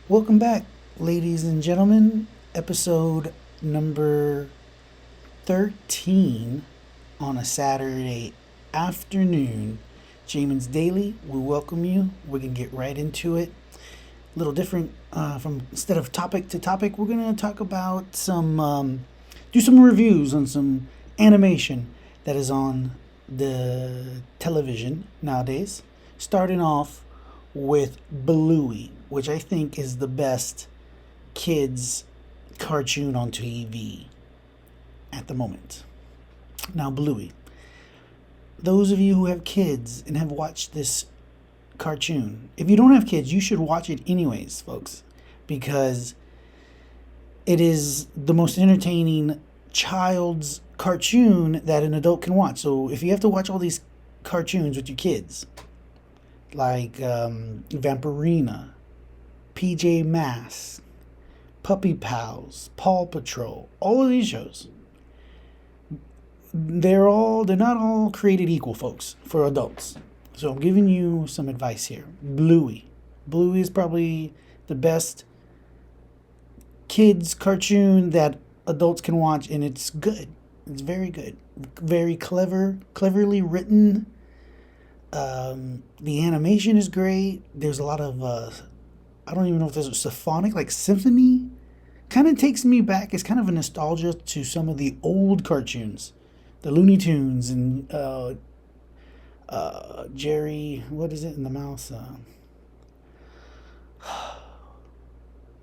Welcome back, ladies and gentlemen. Episode number 13 on a Saturday afternoon. Jamin's Daily. We welcome you. We're going to get right into it. A little different from instead of topic to topic, we're going to talk about do some reviews on some animation that is on the television nowadays. Starting off with Bluey, which I think is the best kids cartoon on TV at the moment. Now, Bluey. Those of you who have kids and have watched this cartoon, if you don't have kids, you should watch it anyways, folks, because it is the most entertaining child's cartoon that an adult can watch. So if you have to watch all these cartoons with your kids, like Vampirina, PJ Masks, Puppy Pals, Paw Patrol, all of these shows, they're not all created equal, folks, for adults. So I'm giving you some advice here. Bluey. Bluey is probably the best kids cartoon that adults can watch, and it's good. It's very good. Very cleverly written. The animation is great. There's a lot of I don't even know if there's a symphonic, like symphony. Kind of takes me back. It's kind of a nostalgia to some of the old cartoons, the Looney Tunes and Jerry. What is it in the mouse?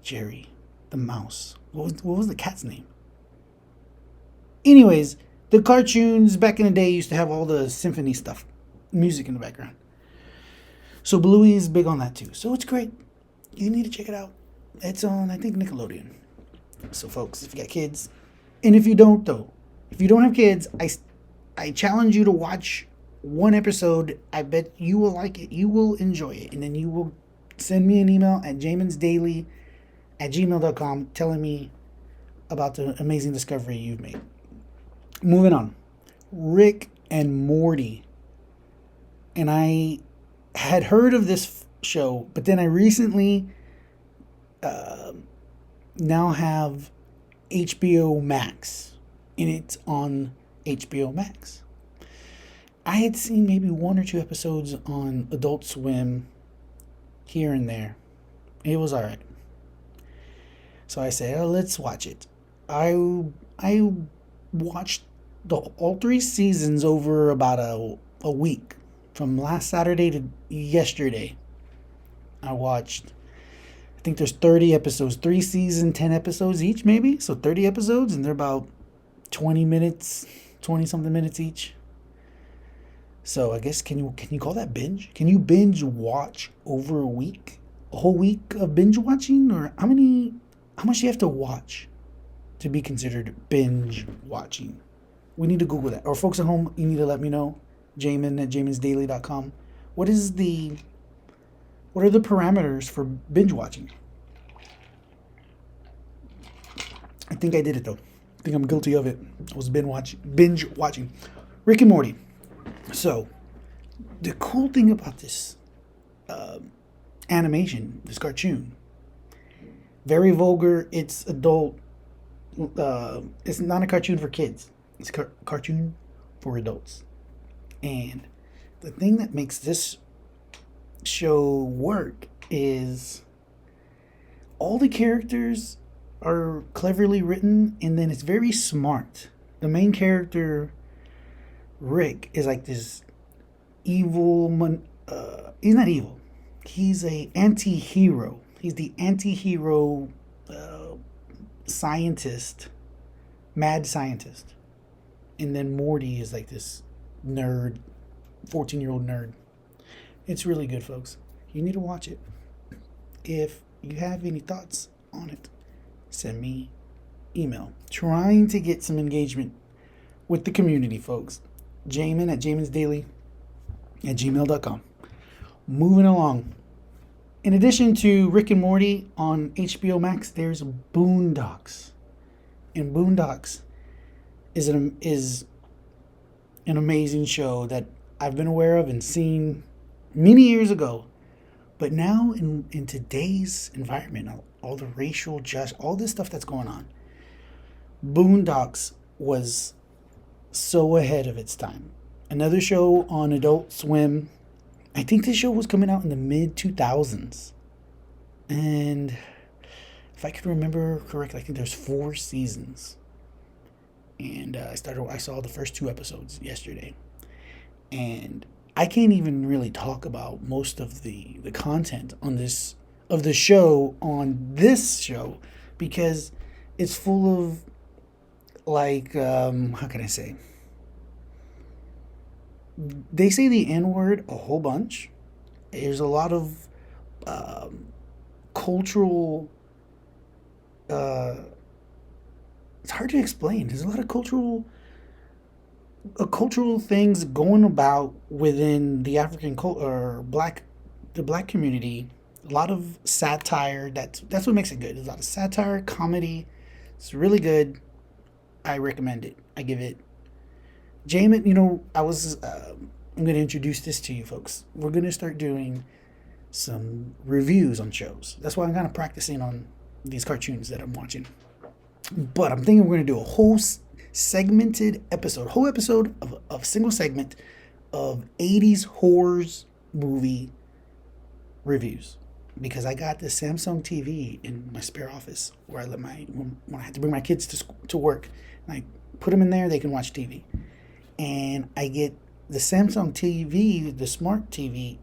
Jerry, the mouse. What was the cat's name? Anyways, the cartoons back in the day used to have all the symphony stuff, music in the background. So Bluey is big on that too. So it's great. You need to check it out. It's on, I think, Nickelodeon. So folks, if you got kids, and if you don't though, if you don't have kids, I challenge you to watch one episode. I bet you will like it. You will enjoy it. And then you will send me an email at jaminsdaily@gmail.com telling me about the amazing discovery you've made. Moving on. Rick and Morty. And I had heard of this show, but then I recently now have HBO Max, and it's on HBO Max. I had seen maybe one or two episodes on Adult Swim here and there. It was alright. So I said, oh, let's watch it. I watched all three seasons over about a week. From last Saturday to yesterday, I watched, I think there's 30 episodes, 3 seasons, 10 episodes each maybe. So 30 episodes, and they're about 20 minutes, 20 something minutes each. So I guess, can you call that binge? Can you binge watch over a week? A whole week of binge watching? Or how much do you have to watch to be considered binge watching? We need to Google that. Or folks at home, you need to let me know. Jamin at jaminsdaily.com. What are the parameters for binge watching? I think I did it though. I think I'm guilty of it. I was binge watching. Rick and Morty. So, the cool thing about this animation, this cartoon, very vulgar. It's adult. It's not a cartoon for kids. It's a cartoon for adults. And the thing that makes this show work is all the characters are cleverly written, and then it's very smart. The main character, Rick, is like this evil. He's not evil. He's a anti-hero. He's the anti-hero scientist, mad scientist. And then Morty is like this nerd, 14-year-old nerd. It's really good, folks. You need to watch it. If you have any thoughts on it, send me email. Trying to get some engagement with the community, folks. Jamin at jaminsdaily@gmail.com. Moving along. In addition to Rick and Morty on HBO Max, there's Boondocks. And Boondocks is an amazing show that I've been aware of and seen many years ago But now in today's environment, all the racial just all this stuff that's going on, Boondocks was so ahead of its time. Another show on Adult Swim. I think this show was coming out in the mid 2000s. And if I could remember correctly, I think there's 4 seasons. And I saw the first 2 episodes yesterday. And I can't even really talk about most of the content on this of the show on this show because it's full of like how can I say? They say the N word a whole bunch. There's a lot of cultural. It's hard to explain. There's a lot of cultural things going about within the African or the black community. A lot of satire. That's what makes it good. There's a lot of satire, comedy. It's really good. I recommend it. I give it. Jamin, I'm going to introduce this to you folks. We're going to start doing some reviews on shows. That's why I'm kind of practicing on these cartoons that I'm watching. But I'm thinking we're going to do a whole segmented episode, of a single segment of 80s horrors movie reviews. Because I got this Samsung TV in my spare office where I when I had to bring my kids to work, and I put them in there, they can watch TV. And I get the Samsung TV, the smart TV,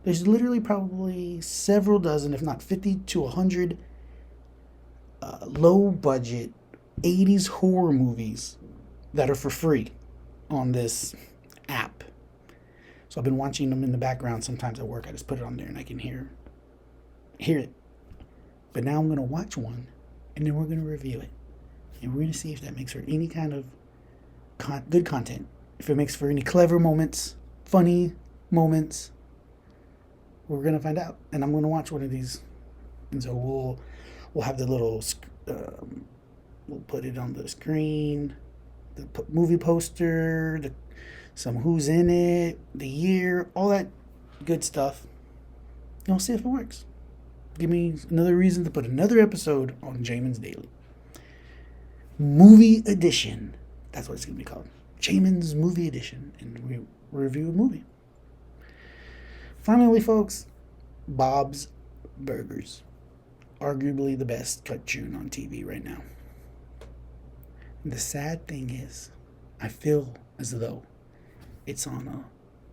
there's literally probably several dozen, if not 50 to 100 low budget 80s horror movies that are for free on this app. So I've been watching them in the background sometimes at work. I just put it on there and I can hear it. But now I'm going to watch one and then we're going to review it. And we're going to see if that makes for any kind of good content. If it makes for any clever moments, funny moments, we're going to find out. And I'm going to watch one of these. And so we'll have the little, we'll put it on the screen, the movie poster, some who's in it, the year, all that good stuff. And we'll see if it works. Give me another reason to put another episode on Jamin's Daily. Movie Edition. That's what it's going to be called. Jamin's Movie Edition. And we review a movie. Finally, folks, Bob's Burgers. Arguably the best cartoon on TV right now. And the sad thing is, I feel as though it's on a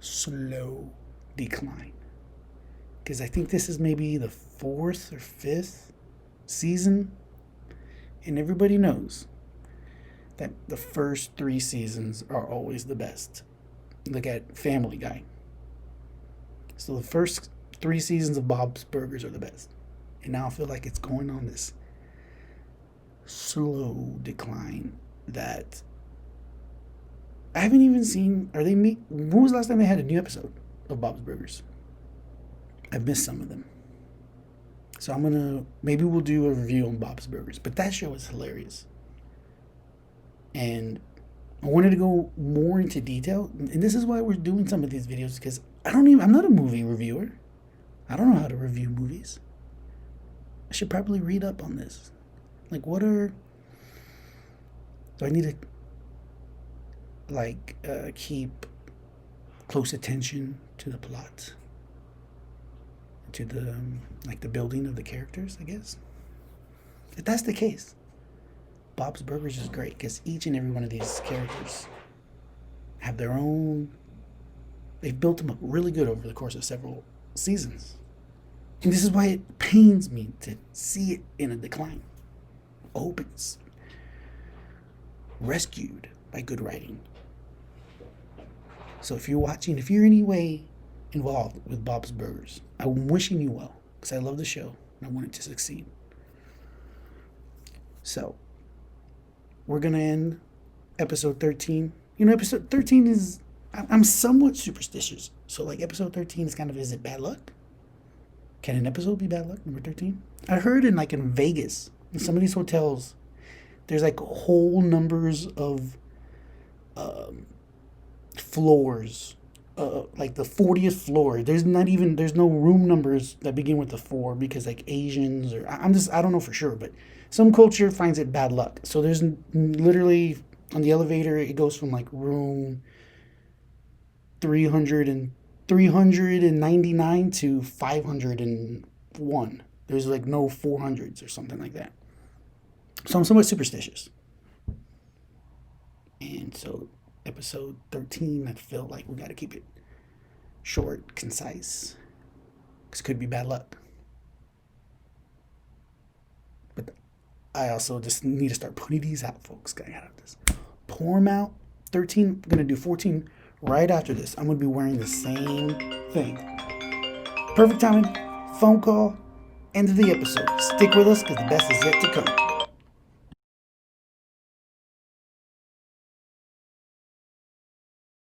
slow decline. Because I think this is maybe the 4th or 5th season. And everybody knows that the first 3 seasons are always the best. Look at Family Guy. So the first 3 seasons of Bob's Burgers are the best. And now I feel like it's going on this slow decline that I haven't even seen. When was the last time they had a new episode of Bob's Burgers? I've missed some of them. So maybe we'll do a review on Bob's Burgers. But that show is hilarious. And I wanted to go more into detail. And this is why we're doing some of these videos, because I'm not a movie reviewer. I don't know how to review movies. I should probably read up on this. Like, do I need to, keep close attention to the plot? To the building of the characters, I guess? If that's the case, Bob's Burgers is great, because each and every one of these characters have their own. They've built them up really good over the course of several seasons. And this is why it pains me to see it in a decline. I hope it's rescued by good writing. So if you're watching, if you're in any way involved with Bob's Burgers, I'm wishing you well, because I love the show and I want it to succeed. So we're going to end episode 13. Episode 13 is, I'm somewhat superstitious. So episode 13 is is it bad luck? Can an episode be bad luck, number 13? I heard in Vegas, in some of these hotels, there's whole numbers of floors like the 40th floor. There's no room numbers that begin with the 4 because like Asians or I don't know for sure, but some culture finds it bad luck. So there's literally on the elevator it goes from like room 300 and 399 to 501. There's like no 400s or something like that. So I'm somewhat superstitious. And so episode 13, I feel like we got to keep it short, concise, because it could be bad luck. But I also just need to start putting these out, folks. I gotta just pour them out. 13, I'm going to do 14 right after this. I'm going to be wearing the same thing. Perfect timing, phone call, end of the episode. Stick with us because the best is yet to come.